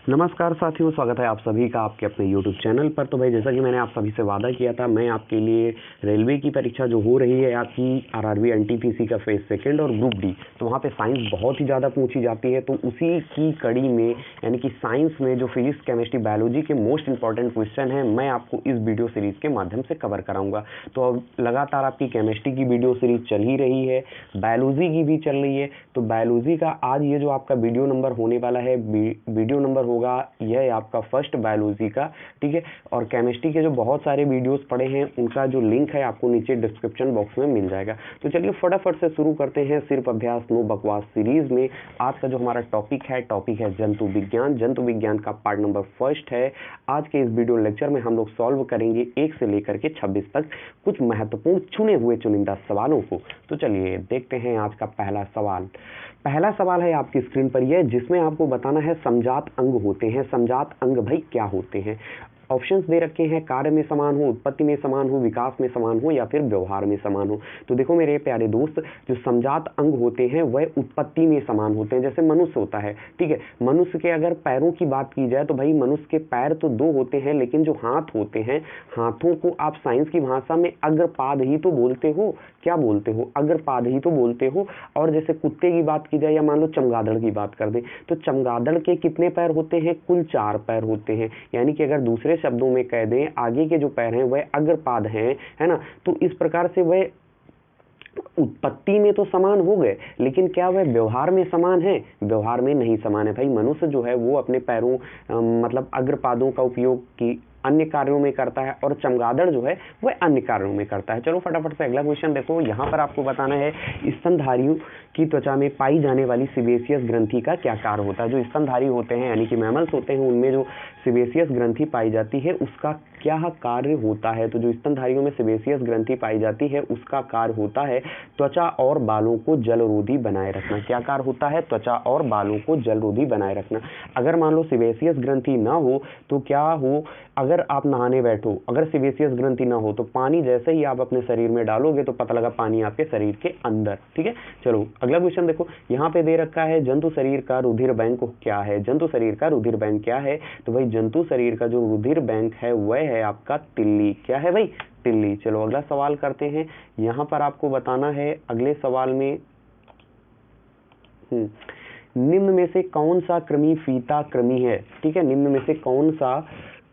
नमस्कार साथियों, स्वागत है आप सभी का आपके अपने YouTube चैनल पर। तो भाई जैसा कि मैंने आप सभी से वादा किया था, मैं आपके लिए रेलवे की परीक्षा जो हो रही है आपकी आरआरबी एनटीपीसी का फेज सेकंड और ग्रुप डी, तो वहाँ पे साइंस बहुत ही ज़्यादा पूछी जाती है। तो उसी की कड़ी में यानी कि साइंस में जो फिजिक्स, केमिस्ट्री, बायोलॉजी के मोस्ट इंपॉर्टेंट क्वेश्चन हैं, मैं आपको इस वीडियो सीरीज़ के माध्यम से कवर कराऊंगा। तो अब लगातार आपकी केमिस्ट्री की वीडियो सीरीज चल ही रही है, बायोलॉजी की भी चल रही है। तो बायोलॉजी का आज ये जो आपका वीडियो नंबर होने वाला है, वीडियो नंबर होगा यह आपका फर्स्ट बायोलॉजी का, ठीक है। और केमिस्ट्री के जो बहुत सारे वीडियोस पड़े हैं उनका जो लिंक है आपको नीचे डिस्क्रिप्शन बॉक्स में मिल जाएगा। तो चलिए फटाफट से शुरू करते हैं सिर्फ अभ्यास नो बकवास सीरीज में। आज का जो हमारा टॉपिक है जंतु विज्ञान। जंतु विज्ञान का पार्ट नंबर फर्स्ट है। आज के इस वीडियो लेक्चर में हम लोग सॉल्व करेंगे 1 से लेकर के 26 तक कुछ महत्वपूर्ण चुने हुए चुनिंदा सवालों को। तो चलिए देखते हैं आज का पहला सवाल। पहला सवाल है आपकी स्क्रीन पर यह, जिसमें आपको बताना है समजात अंग होते हैं। समजात अंग भाई क्या होते हैं? ऑप्शंस दे रखे हैं, कार्य में समान हो, उत्पत्ति में समान हो, विकास में समान हो या फिर व्यवहार में समान हो। तो देखो मेरे प्यारे दोस्त, जो समजात अंग होते हैं वह उत्पत्ति में समान होते हैं। जैसे मनुष्य होता है, ठीक है। मनुष्य के अगर पैरों की बात की जाए तो भाई मनुष्य के पैर तो 2 होते हैं, लेकिन जो हाथ होते हैं, हाथों को आप साइंस की भाषा में अग्रपाद ही तो बोलते हो। क्या बोलते हो? अग्रपाद ही तो बोलते हो। और जैसे कुत्ते की बात की जाए या मान लो चमगादड़ की बात कर दें, तो चमगादड़ के कितने पैर होते हैं? कुल 4 पैर होते हैं। यानी कि अगर दूसरे शब्दों में कह दें, आगे के जो पैर हैं वह अग्रपाद हैं, है ना। तो इस प्रकार से वह उत्पत्ति में तो समान हो गए, लेकिन क्या वह व्यवहार में समान है? व्यवहार में नहीं समान है भाई। मनुष्य जो है वो अपने पैरों मतलब अग्रपादों का उपयोग की अन्य कार्यों में करता है और चमगादड़ जो है वह अन्य कार्यों में करता है। चलो फटाफट से अगला क्वेश्चन देखो। यहाँ पर आपको बताना है स्तनधारियों की त्वचा में पाई जाने वाली सीबेसियस ग्रंथि का क्या कार्य होता है। जो स्तनधारी होते हैं यानी कि मैमल्स होते हैं, उनमें जो सीबेसियस ग्रंथि पाई जाती है उसका क्या कार्य होता है? तो जो स्तनधारियों में सीबेसियस ग्रंथि पाई जाती है उसका कार्य होता है त्वचा और बालों को जलरोधी बनाए रखना। क्या कार्य होता है? त्वचा और बालों को जलरोधी बनाए रखना। अगर मान लो सीबेसियस ग्रंथि ना हो तो क्या हो? अगर आप नहाने बैठो, अगर सीबेसियस ग्रंथि ना हो तो पानी जैसे ही आप अपने शरीर में डालोगे तो पता लगा पानी आपके शरीर के अंदर, ठीक है। चलो अगला क्वेश्चन देखो। यहाँ पे दे रखा है जंतु शरीर का रुधिर बैंक क्या है? जंतु शरीर का रुधिर बैंक क्या है? तो भाई जंतु शरीर का जो रुधिर बैंक है वह है आपका तिल्ली। क्या है भाई? तिल्ली। चलो अगला सवाल करते हैं। यहाँ पर आपको बताना है अगले सवाल में निम्न में से कौन सा कृमि फीता कृमि है? ठीक है, निम्न में से कौन सा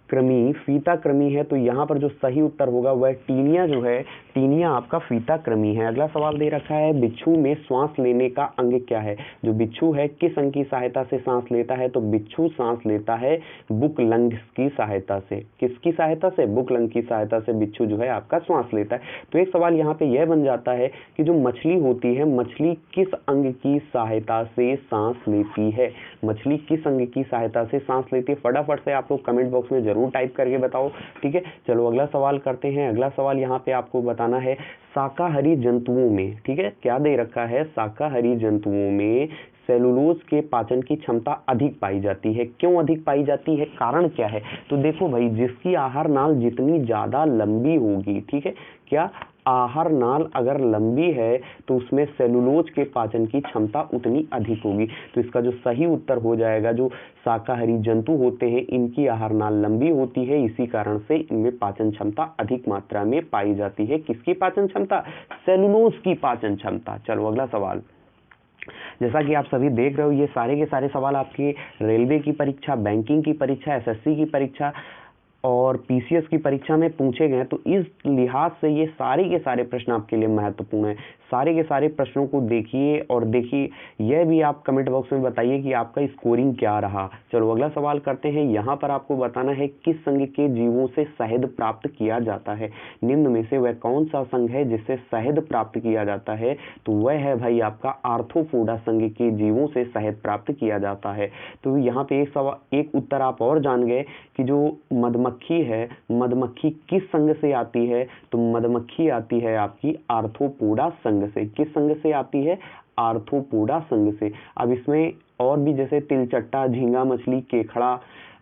कृमि फीता कृमि है? तो यहाँ पर जो सही उत्तर होगा वह टीनिया जो है, टीनिया आपका फीता कृमि है। अगला सवाल दे रखा है बिच्छू में श्वास लेने का अंग क्या है? जो बिच्छू है किस अंग की सहायता से सांस लेता है? तो बिच्छू सांस लेता है बुकलंग की सहायता से। किसकी सहायता से? बुकलंग की सहायता से बिच्छू जो है आपका श्वास लेता है। तो एक सवाल यहाँ पे यह बन जाता है कि जो मछली होती है, मछली किस अंग की सहायता से सांस लेती है? मछली किस अंग की सहायता से सांस लेती है? फटाफट से आप लोग कमेंट बॉक्स में जरूर टाइप करके बताओ, ठीक है। चलो अगला सवाल करते हैं। अगला सवाल यहाँ पे आपको बताना है शाकाहारी जंतुओं में, ठीक है, क्या दे रखा है? शाकाहारी जंतुओं में सेलुलोज के पाचन की क्षमता अधिक पाई जाती है। क्यों अधिक पाई जाती है? कारण क्या है? तो देखो भाई, जिसकी आहार नाल जितनी ज्यादा लंबी होगी, ठीक है, क्या आहार नाल अगर लंबी है तो उसमें सेलुलोज के पाचन की क्षमता उतनी अधिक होगी। तो इसका जो सही उत्तर हो जाएगा, जो शाकाहारी जंतु होते हैं इनकी आहार नाल लंबी होती है, इसी कारण से इनमें पाचन क्षमता अधिक मात्रा में पाई जाती है। किसकी पाचन क्षमता? सेलुलोज की पाचन क्षमता। चलो अगला सवाल। जैसा कि आप सभी देख रहे हो, ये सारे के सारे सवाल आपके रेलवे की परीक्षा, बैंकिंग की परीक्षा, एसएससी की परीक्षा और पीसीएस की परीक्षा में पूछे गए। तो इस लिहाज से ये सारे के सारे प्रश्न आपके लिए महत्वपूर्ण है। सारे के सारे प्रश्नों को देखिए और देखिए यह भी आप कमेंट बॉक्स में बताइए कि आपका स्कोरिंग क्या रहा। चलो अगला सवाल करते हैं। यहाँ पर आपको बताना है किस संघ के जीवों से शहद प्राप्त किया जाता है? निम्न में से वह कौन सा संघ है जिससे शहद प्राप्त किया जाता है? तो वह है भाई आपका आर्थ्रोपोडा संघ के जीवों से शहद प्राप्त किया जाता है। तो यहाँ पे एक उत्तर आप और जान गए कि जो मधुमक्खी है, मधुमक्खी किस संघ से आती है? तो मधुमक्खी आती है आपकी आर्थ्रोपोडा संघ से। किस संघ से आती है? आर्थ्रोपोडा संघ से। अब इसमें और भी जैसे तिलचट्टा, झींगा मछली, केकड़ा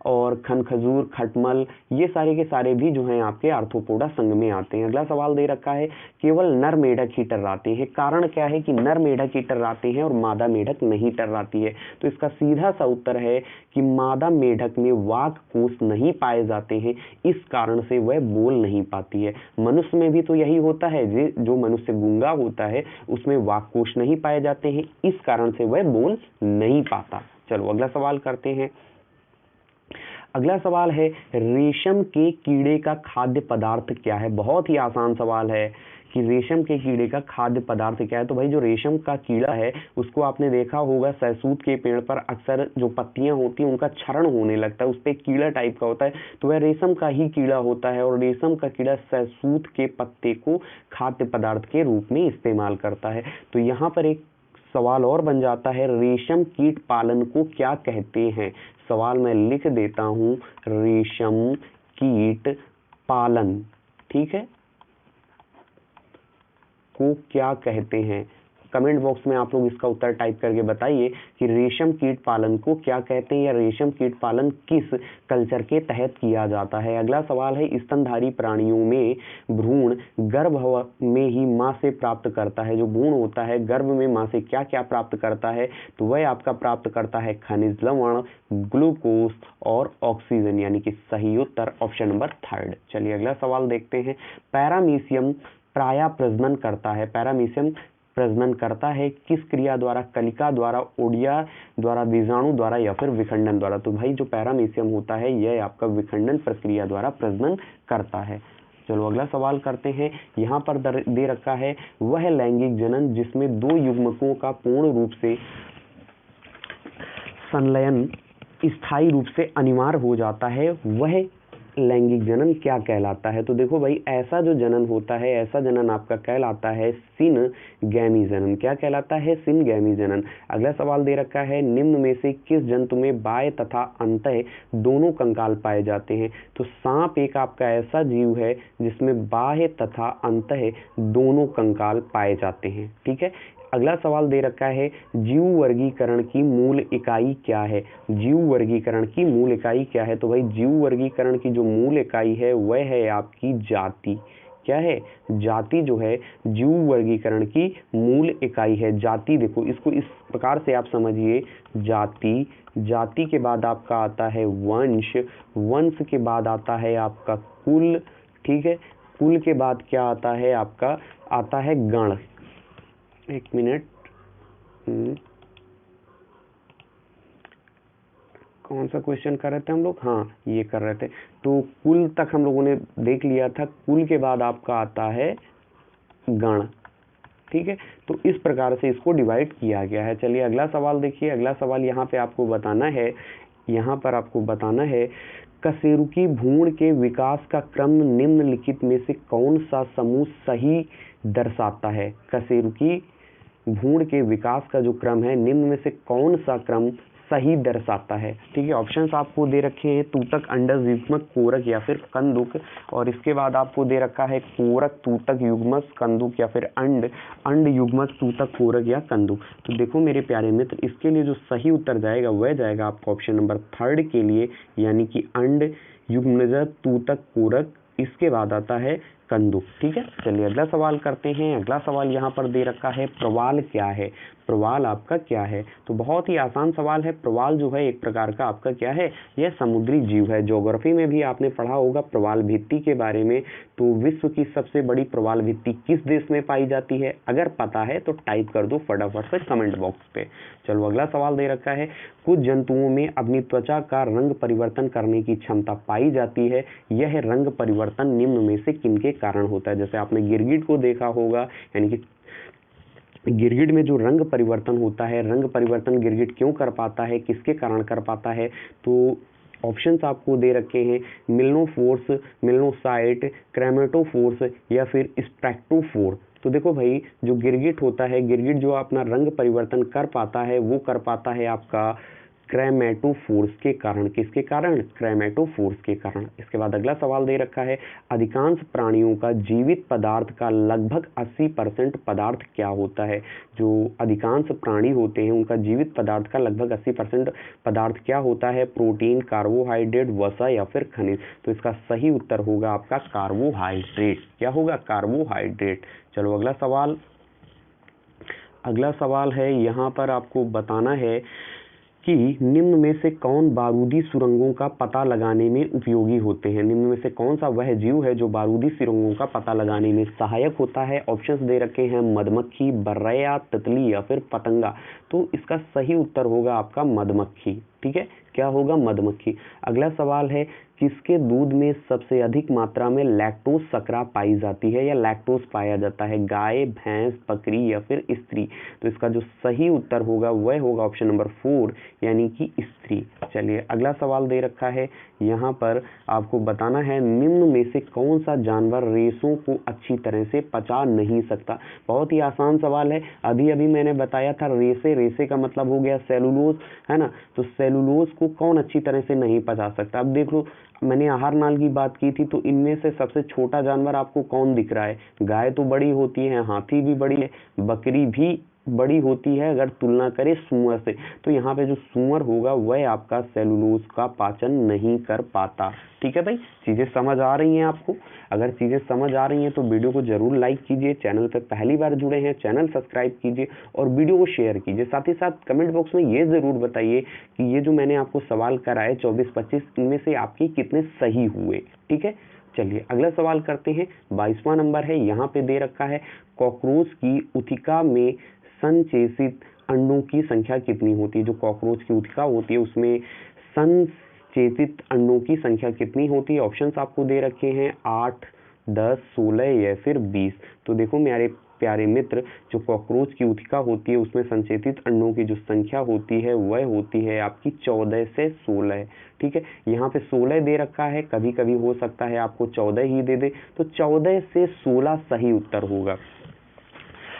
और खनखजूर, खटमल, ये सारे के सारे भी जो हैं आपके आर्थ्रोपोडा संघ में आते हैं। अगला सवाल दे रखा है केवल नर मेढक ही टर्राते हैं। कारण क्या है कि नर मेढक ही टर्राते हैं और मादा मेढक नहीं टर्राती है? तो इसका सीधा सा उत्तर है कि मादा मेढक में वाक कोष नहीं पाए जाते हैं, इस कारण से वह बोल नहीं पाती है। मनुष्य में भी तो यही होता है, जो मनुष्य गूंगा होता है उसमें वाक कोष नहीं पाए जाते हैं, इस कारण से वह बोल नहीं पाता। चलो अगला सवाल करते हैं। अगला सवाल है रेशम के कीड़े का खाद्य पदार्थ क्या है? बहुत ही आसान सवाल है कि रेशम के कीड़े का खाद्य पदार्थ क्या है। तो भाई जो रेशम का कीड़ा है उसको आपने देखा होगा सहसूत के पेड़ पर अक्सर जो पत्तियां होती हैं उनका क्षरण होने लगता है, उस पर कीड़ा टाइप का होता है, तो वह रेशम का ही कीड़ा होता है और रेशम का कीड़ा सहसूत के पत्ते को खाद्य पदार्थ के रूप में इस्तेमाल करता है। तो यहाँ पर एक सवाल और बन जाता है, रेशम कीट पालन को क्या कहते हैं? सवाल मैं लिख देता हूं, रेशम कीट पालन, ठीक है, को क्या कहते हैं? कमेंट बॉक्स में आप लोग इसका उत्तर टाइप करके बताइए कि रेशम कीट पालन को क्या कहते हैं या रेशम कीट पालन किस कल्चर के तहत किया जाता है। अगला सवाल है स्तनधारी प्राणियों में भ्रूण गर्भ में ही मां से प्राप्त करता है। जो भ्रूण होता है गर्भ में मां से क्या क्या प्राप्त करता है? तो वह आपका प्राप्त करता है खनिज लवण, ग्लूकोज और ऑक्सीजन, यानी कि सही उत्तर ऑप्शन नंबर 3। चलिए अगला सवाल देखते हैं। पैरामीशियम प्रायः प्रजनन करता है। पैरामीशियम प्रजनन करता है किस क्रिया द्वारा? कलिका द्वारा, ओडिया द्वारा, बीजाणु द्वारा या फिर विखंडन द्वारा? तो भाई जो पैरामीशियम होता है यह आपका विखंडन प्रक्रिया द्वारा प्रजनन करता है। चलो अगला सवाल करते हैं। यहाँ पर दे रखा है वह लैंगिक जनन जिसमें 2 युग्मकों का पूर्ण रूप से संलयन स्थायी रूप से अनिवार्य हो जाता है, वह लैंगिक जनन क्या कहलाता है? तो देखो भाई ऐसा जो जनन होता है, ऐसा जनन आपका कहलाता है सिनगैमी जनन। क्या कहलाता है? सिनगैमी जनन। अगला सवाल दे रखा है निम्न में से किस जंतु में बाह्य तथा अंतः दोनों कंकाल पाए जाते हैं? तो सांप एक आपका ऐसा जीव है जिसमें बाह्य तथा अंतः दोनों कंकाल पाए जाते हैं, ठीक है। अगला सवाल दे रखा है जीव वर्गीकरण की मूल इकाई क्या है? जीव वर्गीकरण की मूल इकाई क्या है? तो भाई जीव वर्गीकरण की जो मूल इकाई है वह है आपकी जाति। क्या है? जाति जो है जीव वर्गीकरण की मूल इकाई है। जाति देखो इसको इस प्रकार से आप समझिए, जाति, जाति के बाद आपका आता है वंश, वंश के बाद आता है आपका कुल, ठीक है, कुल के बाद क्या आता है आपका? आता है गण। एक मिनट, कौन सा क्वेश्चन कर रहे थे हम लोग? हाँ ये कर रहे थे। तो कुल तक हम लोगों ने देख लिया था, कुल के बाद आपका आता है गण, ठीक है। तो इस प्रकार से इसको डिवाइड किया गया है। चलिए अगला सवाल देखिए। अगला सवाल यहाँ पे आपको बताना है, यहाँ पर आपको बताना है कशेरुकी भ्रूण के विकास का क्रम निम्नलिखित में से कौन सा समूह सही दर्शाता है? कशेरुकी भ्रूण के विकास का जो क्रम है निम्न में से कौन सा क्रम सही दर्शाता है? ठीक है, ऑप्शंस आपको दे रखे हैं तूतक, अंडज, युग्मक, कोरक या फिर कंदुक, और इसके बाद आपको दे रखा है कोरक, तूतक, युग्मक, कंदुक या फिर अंड, अंड, युग्मक, तूतक, कोरक या कंदुक। तो देखो मेरे प्यारे मित्र, इसके लिए जो सही उत्तर जाएगा वह जाएगा आपका ऑप्शन नंबर 3 के लिए, यानी कि अंड, युग्मज, तूतक, कोरक, इसके बाद आता है कंदुक, ठीक है। चलिए अगला सवाल करते हैं। अगला सवाल यहाँ पर दे रखा है प्रवाल क्या है? प्रवाल आपका क्या है? तो बहुत ही आसान सवाल है। प्रवाल जो है एक प्रकार का आपका क्या है? यह समुद्री जीव है। ज्योग्राफी में भी आपने पढ़ा होगा प्रवाल भित्ति के बारे में। तो विश्व की सबसे बड़ी प्रवाल भित्ति किस देश में पाई जाती है? अगर पता है तो टाइप कर दो फटाफट से कमेंट बॉक्स पे। चलो अगला सवाल दे रखा है कुछ जंतुओं में अपनी त्वचा का रंग परिवर्तन करने की क्षमता पाई जाती है, यह रंग परिवर्तन निम्न में से किनके कारण होता है? जैसे आपने गिरगिट को देखा होगा, यानी कि गिरगिट में जो रंग परिवर्तन होता है, रंग परिवर्तन गिरगिट क्यों कर पाता है, किसके कारण कर पाता है? तो ऑप्शंस आपको दे रखे हैं मिलनोफोर्स, मिलनोसाइट, क्रेमेटोफोर्स या फिर स्पेक्ट्रोफोर। तो देखो भाई जो गिरगिट होता है, गिरगिट जो अपना रंग परिवर्तन कर पाता है वो कर पाता है आपका क्रेमेटोफोर्स के कारण। किसके कारण? क्रेमेटोफोर्स के कारण। इसके बाद अगला सवाल दे रखा है, अधिकांश प्राणियों का जीवित पदार्थ का लगभग 80% पदार्थ क्या होता है? जो अधिकांश प्राणी होते हैं उनका जीवित पदार्थ का लगभग 80% पदार्थ क्या होता है? प्रोटीन, कार्बोहाइड्रेट, वसा या फिर खनिज। तो इसका सही उत्तर होगा आपका कार्बोहाइड्रेट। क्या होगा? कार्बोहाइड्रेट। चलो अगला सवाल। अगला सवाल है, यहाँ पर आपको बताना है कि निम्न में से कौन बारूदी सुरंगों का पता लगाने में उपयोगी होते हैं? निम्न में से कौन सा वह जीव है जो बारूदी सुरंगों का पता लगाने में सहायक होता है? ऑप्शंस दे रखे हैं, मधुमक्खी, बर्रैया, तितली या फिर पतंगा। तो इसका सही उत्तर होगा आपका मधुमक्खी। ठीक है, क्या होगा? मधुमक्खी। अगला सवाल है, किसके दूध में सबसे अधिक मात्रा में लैक्टोज शर्करा पाई जाती है या लैक्टोज पाया जाता है? गाय, भैंस, बकरी या फिर स्त्री। तो इसका जो सही उत्तर होगा वह होगा ऑप्शन नंबर 4 यानी कि स्त्री। चलिए अगला सवाल दे रखा है, यहाँ पर आपको बताना है, निम्न में से कौन सा जानवर रेशों को अच्छी तरह से पचा नहीं सकता? बहुत ही आसान सवाल है। अभी अभी मैंने बताया था रेसे, रेसे का मतलब हो गया सेलुलोज, है ना। तो सेलुलोज को कौन अच्छी तरह से नहीं पचा सकता? अब देख लो, मैंने आहार नाल की बात की थी, तो इनमें से सबसे छोटा जानवर आपको कौन दिख रहा है? गाय तो बड़ी होती है, हाथी भी बड़ी है, बकरी भी बड़ी होती है अगर तुलना करें सूअर से। तो यहाँ पे जो सूअर होगा वह आपका सेलुलोज का पाचन नहीं कर पाता। ठीक है भाई, चीजें समझ आ रही हैं आपको? अगर चीजें समझ आ रही हैं तो वीडियो को जरूर लाइक कीजिए, चैनल पर पहली बार जुड़े हैं चैनल सब्सक्राइब कीजिए और वीडियो को शेयर कीजिए। साथ ही साथ कमेंट बॉक्स में ये जरूर बताइए कि ये जो मैंने आपको सवाल कराए 24-25, इनमें से आपके कितने सही हुए। ठीक है, चलिए अगला सवाल करते हैं। 22वां नंबर है, यहाँ पे दे रखा है, कॉकरोच की उथिका में संचेसित अंडों की संख्या कितनी होती है? जो कॉकरोच की उथिका होती है उसमें संचेसित अंडों की संख्या कितनी होती है? ऑप्शंस आपको दे रखे हैं 8, 10, 16 या फिर 20। तो देखो मेरे प्यारे मित्र, जो कॉकरोच की उथिका होती है उसमें संचेतित अंडों की जो संख्या होती है वह होती है आपकी 14 से 16। ठीक है, यहाँ पे 16 दे रखा है, कभी कभी हो सकता है आपको 14 ही दे दे, तो 14 से 16 सही उत्तर होगा।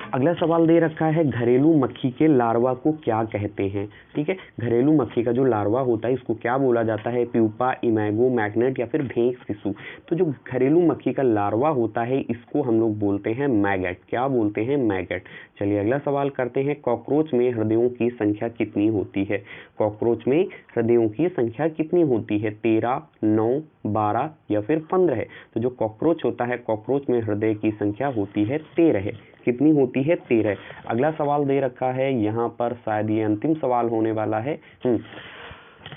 अगला सवाल दे रखा है, घरेलू मक्खी के लार्वा को क्या कहते हैं? ठीक है, घरेलू मक्खी का जो लार्वा होता है इसको क्या बोला जाता है? प्यूपा, इमैगो, मैग्नेट या फिर भेंस शिशु। तो जो घरेलू मक्खी का लार्वा होता है इसको हम लोग बोलते हैं मैगेट। क्या बोलते हैं? मैगेट। चलिए अगला सवाल करते हैं, कॉकरोच में हृदयों की संख्या कितनी होती है? कॉकरोच में हृदयों की संख्या कितनी होती है? 13, 9, 12 या फिर 15 है। तो जो कॉकरोच होता है, कॉकरोच में हृदय की संख्या होती है 13 है। कितनी होती है? 13। अगला सवाल दे रखा है, यहाँ पर शायद ये अंतिम सवाल होने वाला है।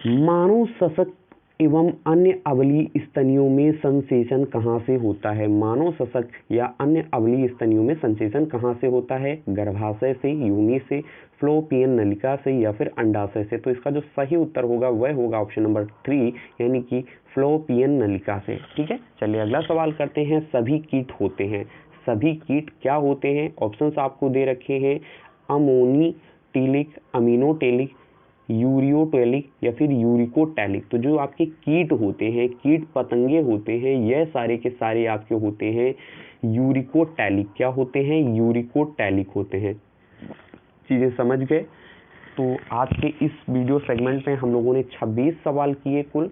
मानव सशक एवं अन्य अबली स्तनियों में संसेचन कहाँ से होता है? मानव सशक या अन्य अबली स्तनियों में संसेचन कहाँ से होता है? गर्भाशय से, योनि से, फ्लोपियन नलिका से या फिर अंडाशय से। तो इसका जो सही उत्तर होगा वह होगा ऑप्शन नंबर 3 यानी कि फ्लोपियन नलिका से। ठीक है, चलिए अगला सवाल करते हैं, सभी कीट होते हैं। सभी कीट क्या होते हैं? ऑप्शंस आपको दे रखे हैं, अमोनीटिलिक, अमीनोटेलिक, यूरियोटेलिक या फिर यूरिकोटेलिक। तो जो आपके कीट होते हैं, कीट पतंगे होते हैं, यह सारे के सारे आपके होते हैं यूरिकोटेलिक। क्या होते हैं? यूरिकोटेलिक होते हैं। चीजें समझ गए? तो आज के इस वीडियो सेगमेंट में हम लोगों ने 26 सवाल किए कुल।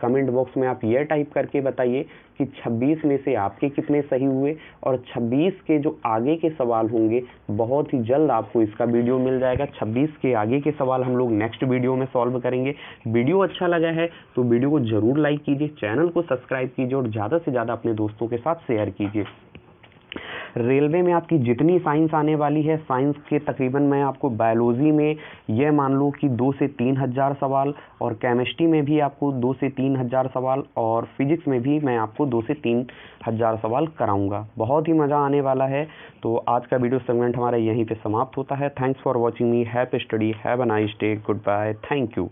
कमेंट बॉक्स में आप यह टाइप करके बताइए कि 26 में से आपके कितने सही हुए, और 26 के जो आगे के सवाल होंगे बहुत ही जल्द आपको इसका वीडियो मिल जाएगा। 26 के आगे के सवाल हम लोग नेक्स्ट वीडियो में सॉल्व करेंगे। वीडियो अच्छा लगा है तो वीडियो को जरूर लाइक कीजिए, चैनल को सब्सक्राइब कीजिए और ज़्यादा से ज़्यादा अपने दोस्तों के साथ शेयर कीजिए। रेलवे में आपकी जितनी साइंस आने वाली है, साइंस के तकरीबन मैं आपको बायोलॉजी में यह मान लो कि 2 से 3 हज़ार सवाल, और केमिस्ट्री में भी आपको 2 से 3 हज़ार सवाल, और फिजिक्स में भी मैं आपको 2 से 3 हज़ार सवाल कराऊंगा। बहुत ही मज़ा आने वाला है। तो आज का वीडियो सेगमेंट हमारा यहीं पे समाप्त होता है। Thanks for watching me, have study, have a nice day, goodbye, thank you.